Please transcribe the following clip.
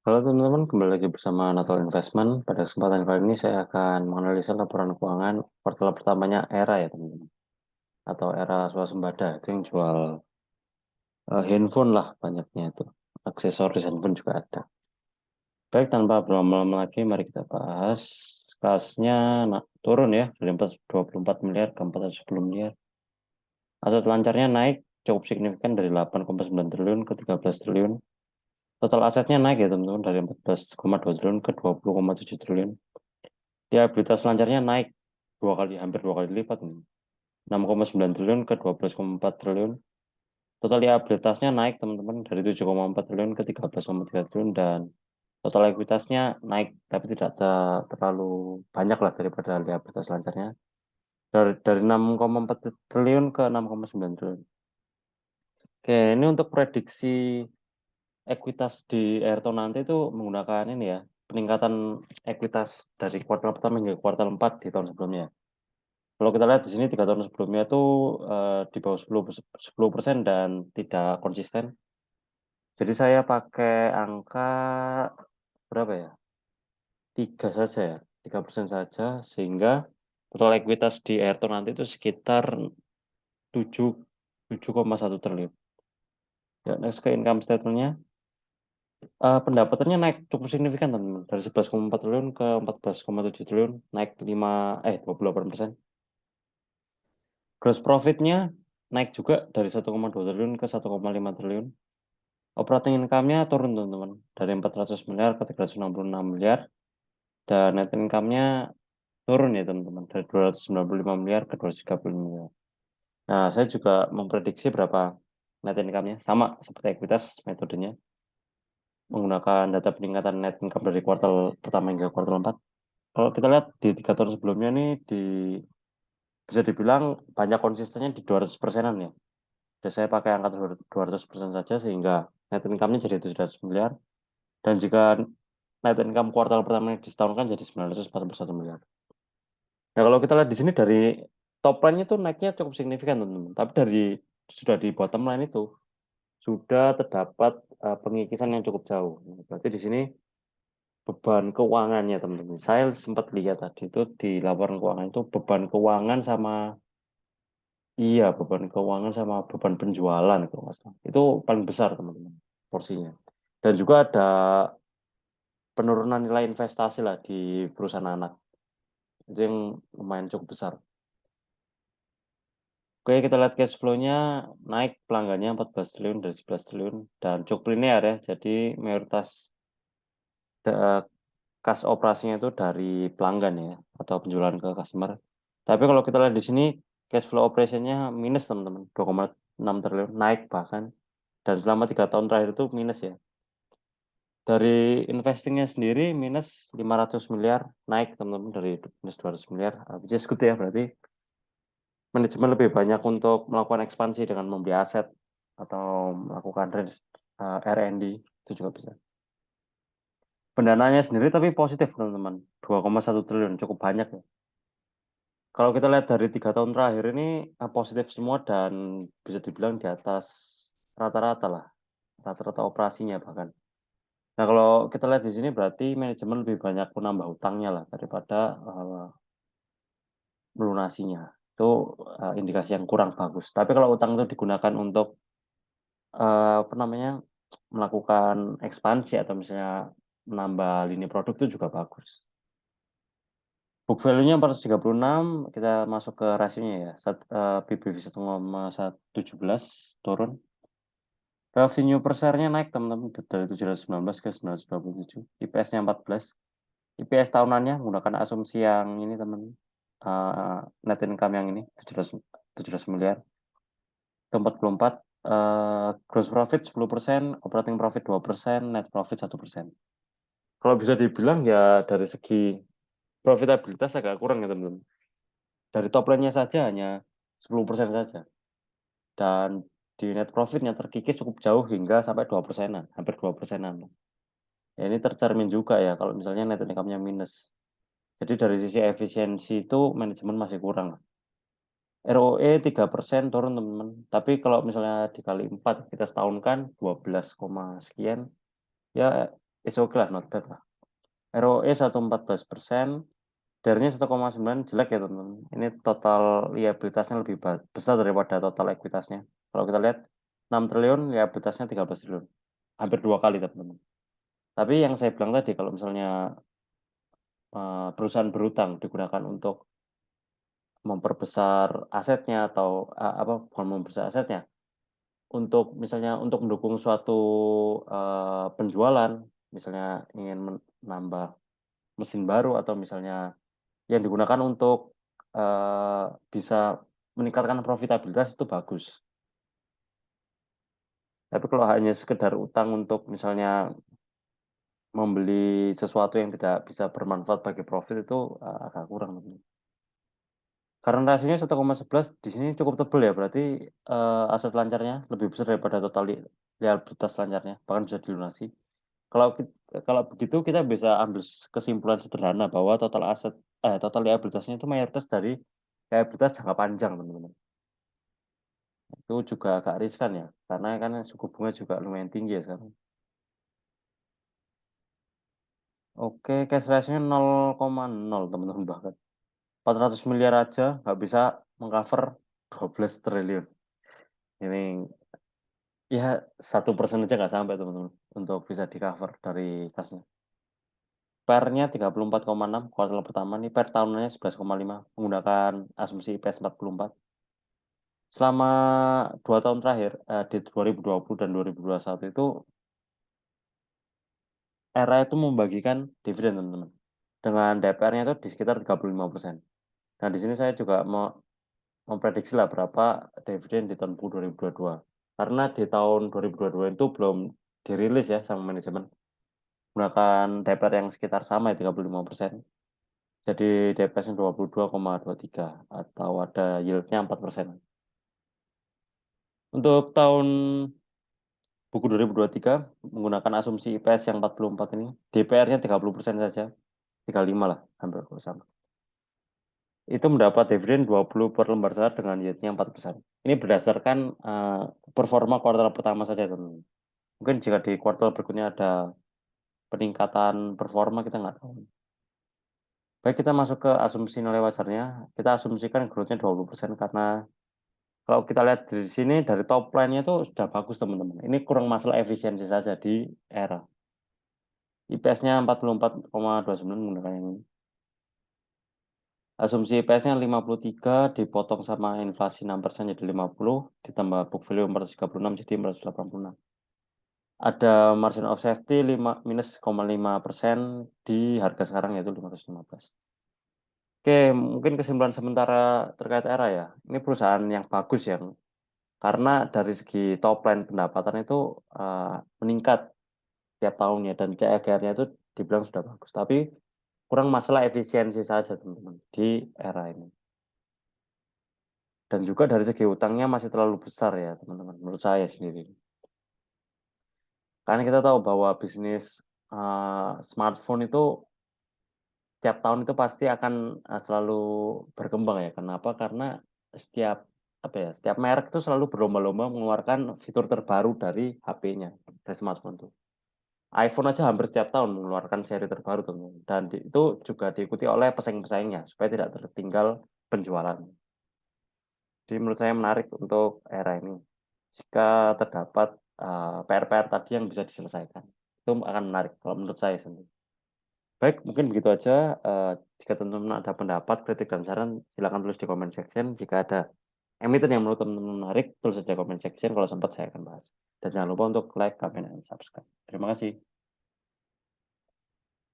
Halo teman-teman, kembali lagi bersama Natal Investment. Pada kesempatan kali ini saya akan menganalisa laporan keuangan kuartal pertamanya Era ya teman-teman. Atau Era swasembada, itu yang jual handphone lah banyaknya itu. Aksesoris handphone juga ada. Baik, tanpa berlama-lama lagi, mari kita bahas. Kasnya turun ya, dari 424 miliar ke 410 miliar. Aset lancarnya naik cukup signifikan dari 8,9 triliun ke 13 triliun. Total asetnya naik ya teman-teman, dari 14,2 triliun ke 20,7 triliun. Liabilitas selancarnya naik hampir dua kali lipat nih. 6,9 triliun ke 12,4 triliun. Total liabilitasnya naik teman-teman dari 7,4 triliun ke 13,3 triliun dan total ekuitasnya naik tapi tidak terlalu banyak lah daripada liabilitas selancarnya. Dari 6,4 triliun ke 6,9 triliun. Oke, ini untuk prediksi ekuitas di akhir tahun nanti itu menggunakan ini ya, peningkatan ekuitas dari kuartal pertama hingga kuartal 4 di tahun sebelumnya. Kalau kita lihat di sini 3 tahun sebelumnya itu di bawah 10% dan tidak konsisten. Jadi saya pakai angka berapa ya? 3 saja ya, 3% saja sehingga total ekuitas di akhir tahun nanti itu sekitar 7 7,1 triliun. Ya, next ke income statement-nya. Pendapatannya naik cukup signifikan teman-teman. Dari 11,4 triliun ke 14,7 triliun, naik 28%. Gross profit-nya naik juga dari 1,2 triliun ke 1,5 triliun. Operating income-nya turun teman-teman, dari 400 miliar ke 366 miliar. Dan net income-nya turun ya teman-teman, dari 295 miliar ke 230 miliar. Nah, saya juga memprediksi berapa net income-nya. Sama seperti ekuitas metodenya, menggunakan data peningkatan net income dari kuartal pertama hingga kuartal 4. Kalau kita lihat di 3 tahun sebelumnya nih, bisa dibilang banyak konsistennya di 200%-an ya. Jadi saya pakai angka 200% saja sehingga net income-nya jadi 700 miliar. Dan jika net income kuartal pertama disetahunkan jadi 941 miliar. Nah, kalau kita lihat di sini dari top line itu naiknya cukup signifikan, teman-teman. Tapi sudah di bottom line itu sudah terdapat pengikisan yang cukup jauh. Berarti di sini beban keuangannya, teman-teman. Saya sempat lihat tadi itu di laporan keuangan itu beban keuangan sama beban penjualan itu Mas. Itu paling besar, teman-teman, porsinya. Dan juga ada penurunan nilai investasi lah di perusahaan anak. Itu yang lumayan cukup besar. Oke, kita lihat cash flow-nya naik pelanggannya 14 triliun dari 11 triliun dan cukup linear ya. Jadi mayoritas kas operasinya itu dari pelanggan ya atau penjualan ke customer. Tapi kalau kita lihat di sini cash flow operation-nya minus teman-teman, 2,6 triliun naik bahkan dan selama 3 tahun terakhir itu minus ya. Dari investingnya sendiri minus 500 miliar naik teman-teman dari minus 200 miliar, which is good ya, berarti manajemen lebih banyak untuk melakukan ekspansi dengan membeli aset atau melakukan R&D, itu juga bisa. Pendanaannya sendiri tapi positif teman-teman, 2,1 triliun, cukup banyak ya. Kalau kita lihat dari 3 tahun terakhir ini positif semua dan bisa dibilang di atas rata-rata lah, rata-rata operasinya bahkan. Nah, kalau kita lihat di sini berarti manajemen lebih banyak menambah utangnya lah daripada melunasinya. Itu indikasi yang kurang bagus. Tapi kalau utang itu digunakan untuk apa namanya, melakukan ekspansi atau misalnya menambah lini produk itu juga bagus. Book value-nya 436, kita masuk ke rasionya ya. PBV 1,17 turun. Revenue per share-nya naik teman-teman dari 719 ke 927. IPS-nya 14. IPS tahunannya menggunakan asumsi yang ini teman. Net income yang ini 17 miliar. Ke 44. Gross profit 10%, operating profit 2%, net profit 1%. Kalau bisa dibilang ya dari segi profitabilitas agak kurang ya teman-teman. Dari top line-nya saja hanya 10% saja. Dan di net profitnya terkikis cukup jauh hingga sampai 2%-an, hampir 2%-an. Ya, ini tercermin juga ya kalau misalnya net income-nya minus. Jadi dari sisi efisiensi itu manajemen masih kurang. ROE 3% turun teman-teman. Tapi kalau misalnya dikali 4 kita setahun kan 12, sekian. Ya It's okay lah, not bad lah. ROE 114%, DER-nya 1,9 jelek ya teman-teman. Ini total liabilitasnya lebih besar daripada total ekuitasnya. Kalau kita lihat 6 triliun, liabilitasnya 13 triliun. Hampir 2 kali teman-teman. Tapi yang saya bilang tadi, kalau misalnya perusahaan berutang digunakan untuk memperbesar asetnya atau bukan memperbesar asetnya, untuk misalnya untuk mendukung suatu penjualan, misalnya ingin menambah mesin baru atau misalnya yang digunakan untuk bisa meningkatkan profitabilitas itu bagus. Tapi kalau hanya sekedar utang untuk misalnya membeli sesuatu yang tidak bisa bermanfaat bagi profit itu agak kurang. Karena rasionya 1,11 di sini cukup tebal ya, berarti aset lancarnya lebih besar daripada total liabilitas lancarnya, bahkan bisa dilunasi. Kalau begitu kita bisa ambil kesimpulan sederhana bahwa total liabilitasnya itu mayoritas dari liabilitas jangka panjang, teman-teman. Itu juga agak riskan ya, karena kan suku bunga juga lumayan tinggi ya sekarang. Oke, cash ratio-nya 0,0 teman-teman, bahkan 400 miliar aja nggak bisa mengcover 12 triliun. Ini ya 1% aja nggak sampai teman-teman untuk bisa di cover dari kasnya. PER-nya 34,6 kuartal pertama nih, PER tahunannya 11,5 menggunakan asumsi IPS 44. Selama 2 tahun terakhir, di 2020 dan 2021 itu ERA itu membagikan dividen teman-teman. Dengan DPR-nya itu di sekitar 35%. Nah, di sini saya juga mau memprediksi lah berapa dividen di tahun 2022. Karena di tahun 2022 itu belum dirilis ya sama manajemen. Menggunakan DPR yang sekitar sama ya 35%. Jadi DPS-nya 22,23 atau ada yield-nya 4%. Untuk tahun buku 2023 menggunakan asumsi IPS yang 44 ini, DPR-nya 30% saja, 35 lah, hampir sama. Itu mendapat dividen 20 per lembar saham dengan yield-nya 4%. Ini berdasarkan performa kuartal pertama saja, teman-teman. Mungkin jika di kuartal berikutnya ada peningkatan performa, kita nggak tahu. Baik, kita masuk ke asumsi nilai wajarnya. Kita asumsikan growth-nya 20% karena kalau kita lihat di sini dari top line-nya itu sudah bagus, teman-teman. Ini kurang masalah efisiensi saja di era. IPS-nya 44,29 menggunakan yang ini. Asumsi IPS-nya 53 dipotong sama inflasi 6% jadi 50, ditambah book value 436 jadi 486. Ada margin of safety minus 0,5% di harga sekarang yaitu 515. Oke, mungkin kesimpulan sementara terkait era ya. Ini perusahaan yang bagus yang karena dari segi top line pendapatan itu meningkat tiap tahunnya dan CAGR-nya itu dibilang sudah bagus. Tapi kurang masalah efisiensi saja teman-teman di era ini. Dan juga dari segi utangnya masih terlalu besar ya teman-teman, menurut saya sendiri. Karena kita tahu bahwa bisnis smartphone itu tiap tahun itu pasti akan selalu berkembang ya. Kenapa? Karena setiap merek itu selalu berlomba-lomba mengeluarkan fitur terbaru dari HP-nya, dari smartphone itu. iPhone aja hampir setiap tahun mengeluarkan seri terbaru teman-teman. Dan itu juga diikuti oleh pesaing-pesaingnya supaya tidak tertinggal penjualan. Jadi menurut saya menarik untuk era ini. Jika terdapat PR-PR tadi yang bisa diselesaikan, itu akan menarik kalau menurut saya sendiri. Baik, mungkin begitu aja. Jika teman-teman ada pendapat, kritik, dan saran, silakan tulis di comment section. Jika ada emiten yang menurut teman-teman menarik, tulis saja comment section. Kalau sempat saya akan bahas. Dan jangan lupa untuk like, comment, dan subscribe. Terima kasih.